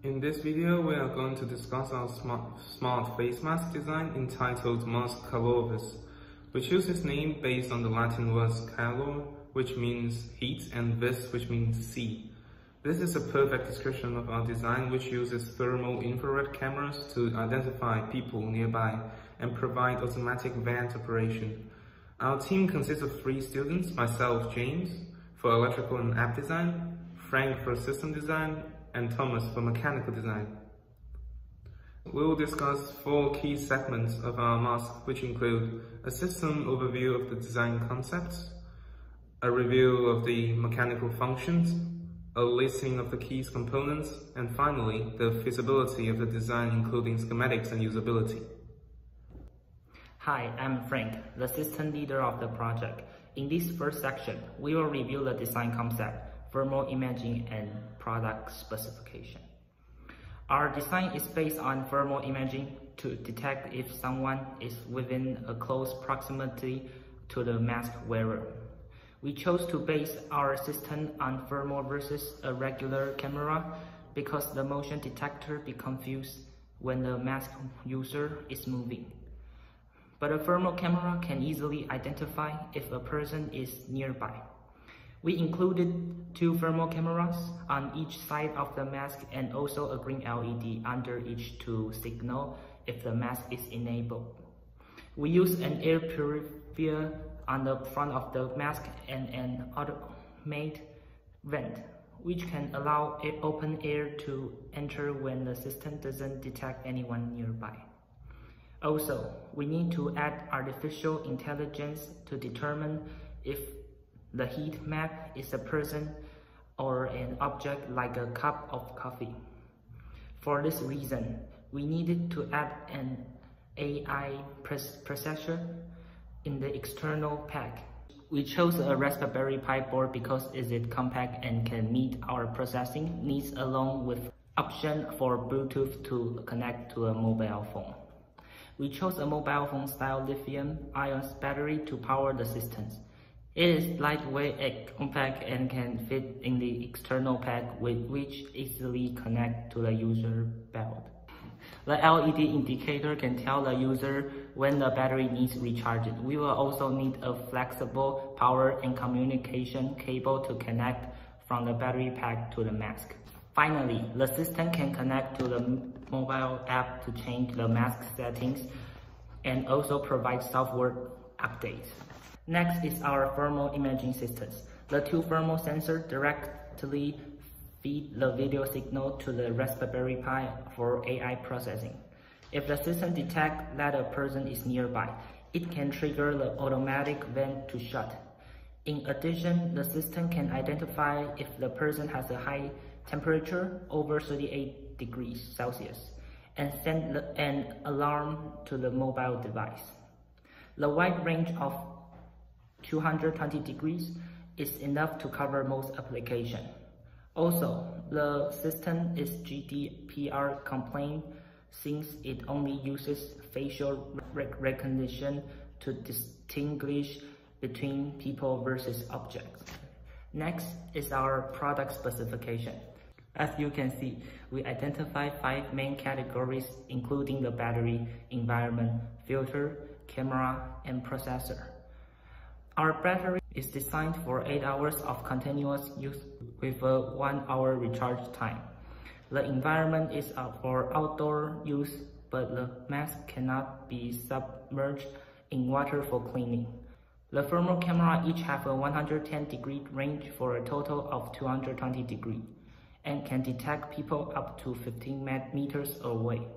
In this video, we are going to discuss our smart face mask design entitled Mask Calorvis. We choose its name based on the Latin words calor, which means heat, and vis, which means see. This is a perfect description of our design, which uses thermal infrared cameras to identify people nearby and provide automatic vent operation. Our team consists of 3 students, myself, James, for electrical and app design, Frank for system design, and Thomas for mechanical design. We will discuss 4 key segments of our mask, which include a system overview of the design concepts, a review of the mechanical functions, a listing of the key components, and finally, the feasibility of the design, including schematics and usability. Hi, I'm Frank, the system leader of the project. In this first section, we will review the design concept, thermal imaging, and product specification. Our design is based on thermal imaging to detect if someone is within a close proximity to the mask wearer. We chose to base our system on thermal versus a regular camera because the motion detector becomes confused when the mask user is moving. But a thermal camera can easily identify if a person is nearby. We included 2 thermal cameras on each side of the mask and also a green LED under each to signal if the mask is enabled. We use an air purifier on the front of the mask and an automated vent, which can allow open air to enter when the system doesn't detect anyone nearby. Also, we need to add artificial intelligence to determine if the heat map is a person or an object like a cup of coffee. For this reason, we needed to add an AI processor in the external pack. We chose a Raspberry Pi board because it is compact and can meet our processing needs along with option for Bluetooth to connect to a mobile phone. We chose a mobile phone style lithium-ion battery to power the systems. It is lightweight and compact and can fit in the external pack which easily connect to the user belt. The LED indicator can tell the user when the battery needs recharged. We will also need a flexible power and communication cable to connect from the battery pack to the mask. Finally, the system can connect to the mobile app to change the mask settings and also provide software updates. Next is our thermal imaging systems. The 2 thermal sensors directly feed the video signal to the Raspberry Pi for AI processing. If the system detects that a person is nearby, it can trigger the automatic vent to shut. In addition, the system can identify if the person has a high temperature over 38 degrees Celsius and send an alarm to the mobile device. The wide range of 220 degrees is enough to cover most applications. Also, the system is GDPR compliant since it only uses facial recognition to distinguish between people versus objects. Next is our product specification. As you can see, we identify 5 main categories including the battery, environment, filter, camera, and processor. Our battery is designed for 8 hours of continuous use with a 1-hour recharge time. The environment is for outdoor use, but the mask cannot be submerged in water for cleaning. The thermal camera each have a 110-degree range for a total of 220 degrees and can detect people up to 15 meters away.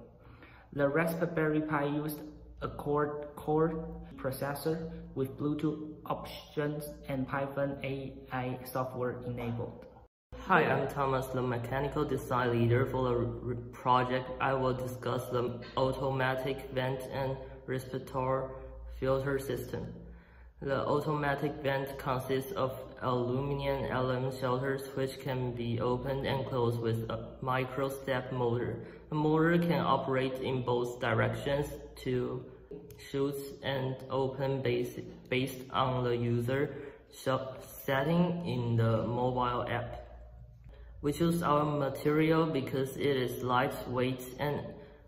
The Raspberry Pi used a quad-core processor with Bluetooth options and Python AI software enabled. Hi, I'm Thomas, the mechanical design leader for the project. I will discuss the automatic vent and respirator filter system. The automatic vent consists of aluminum alum shelters which can be opened and closed with a micro-step motor. The motor can operate in both directions to shoot and open based on the user setting in the mobile app. We choose our material because it is lightweight and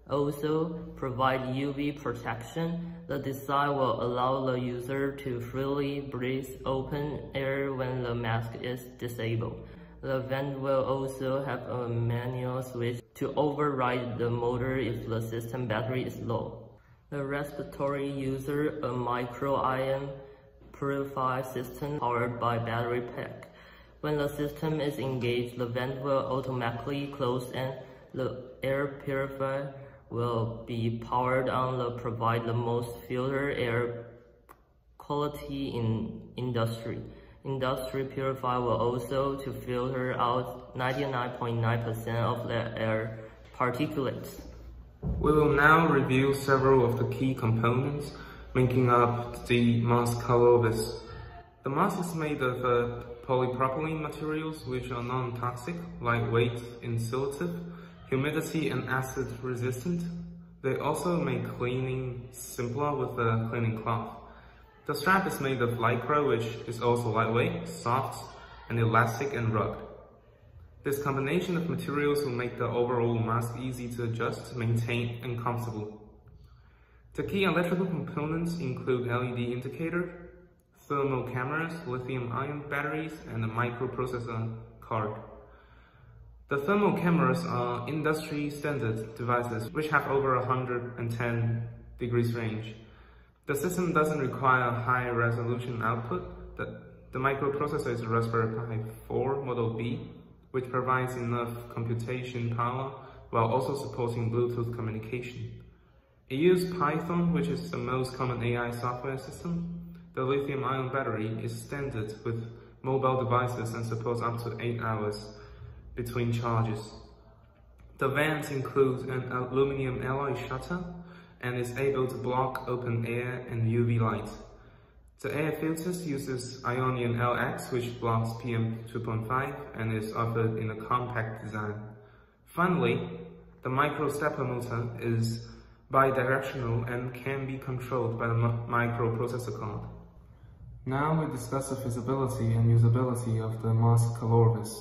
also provide UV protection. The design will allow the user to freely breathe open air when the mask is disabled. The vent will also have a manual switch to override the motor if the system battery is low. The respiratory uses a micro-ion purifier system powered by battery pack. When the system is engaged, the vent will automatically close and the air purifier will be powered on to provide the most filtered air quality in industry. Industry purifier will also to filter out 99.9% of the air particulates. We will now review several of the key components making up the mask Calorvis. The mask is made of polypropylene materials which are non-toxic, lightweight, insulative, humidity and acid resistant. They also make cleaning simpler with a cleaning cloth. The strap is made of lycra, which is also lightweight, soft, and elastic and rugged. This combination of materials will make the overall mask easy to adjust, maintain, and comfortable. The key electrical components include LED indicator, thermal cameras, lithium-ion batteries, and a microprocessor card. The thermal cameras are industry standard devices which have over 110 degrees range. The system doesn't require high resolution output. The microprocessor is a Raspberry Pi 4 Model B, which provides enough computation power while also supporting Bluetooth communication. It uses Python, which is the most common AI software system. The lithium-ion battery is standard with mobile devices and supports up to 8 hours between charges. The vent includes an aluminum alloy shutter and is able to block open air and UV light. The air filters uses Ionian LX, which blocks PM 2.5 and is offered in a compact design. Finally, the micro stepper motor is bidirectional and can be controlled by the microprocessor card. Now we discuss the feasibility and usability of the mask Calorvis.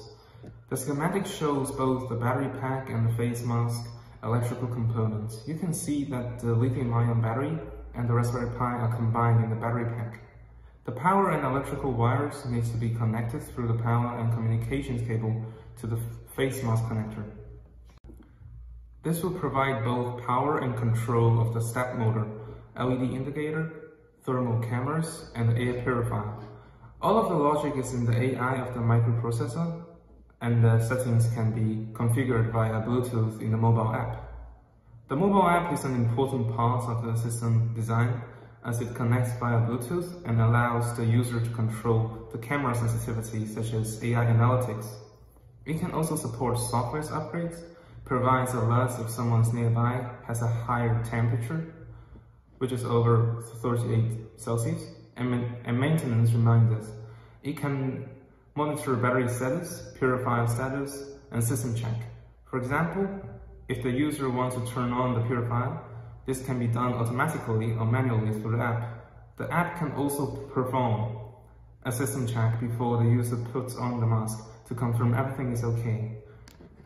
The schematic shows both the battery pack and the face mask electrical components. You can see that the lithium-ion battery and the Raspberry Pi are combined in the battery pack. The power and electrical wires needs to be connected through the power and communications cable to the face mask connector. This will provide both power and control of the step motor, LED indicator, thermal cameras, and the air purifier. All of the logic is in the AI of the microprocessor, and the settings can be configured via Bluetooth in the mobile app. The mobile app is an important part of the system design as it connects via Bluetooth and allows the user to control the camera sensitivity such as AI analytics. It can also support software upgrades, provides alerts if someone's nearby has a higher temperature, which is over 38 Celsius, and maintenance reminders. It can monitor battery status, purifier status, and system check. For example, if the user wants to turn on the purifier, this can be done automatically or manually through the app. The app can also perform a system check before the user puts on the mask to confirm everything is okay.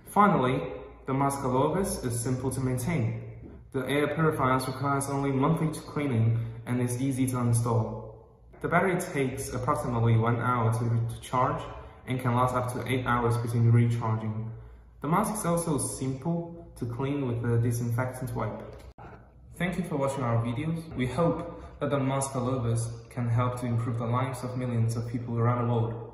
Finally, the mask Calorvis is simple to maintain. The air purifiers requires only monthly cleaning and is easy to install. The battery takes approximately 1 hour to charge and can last up to 8 hours between recharging. The mask is also simple to clean with a disinfectant wipe. Thank you for watching our videos. We hope that the mask Calorvis can help to improve the lives of millions of people around the world.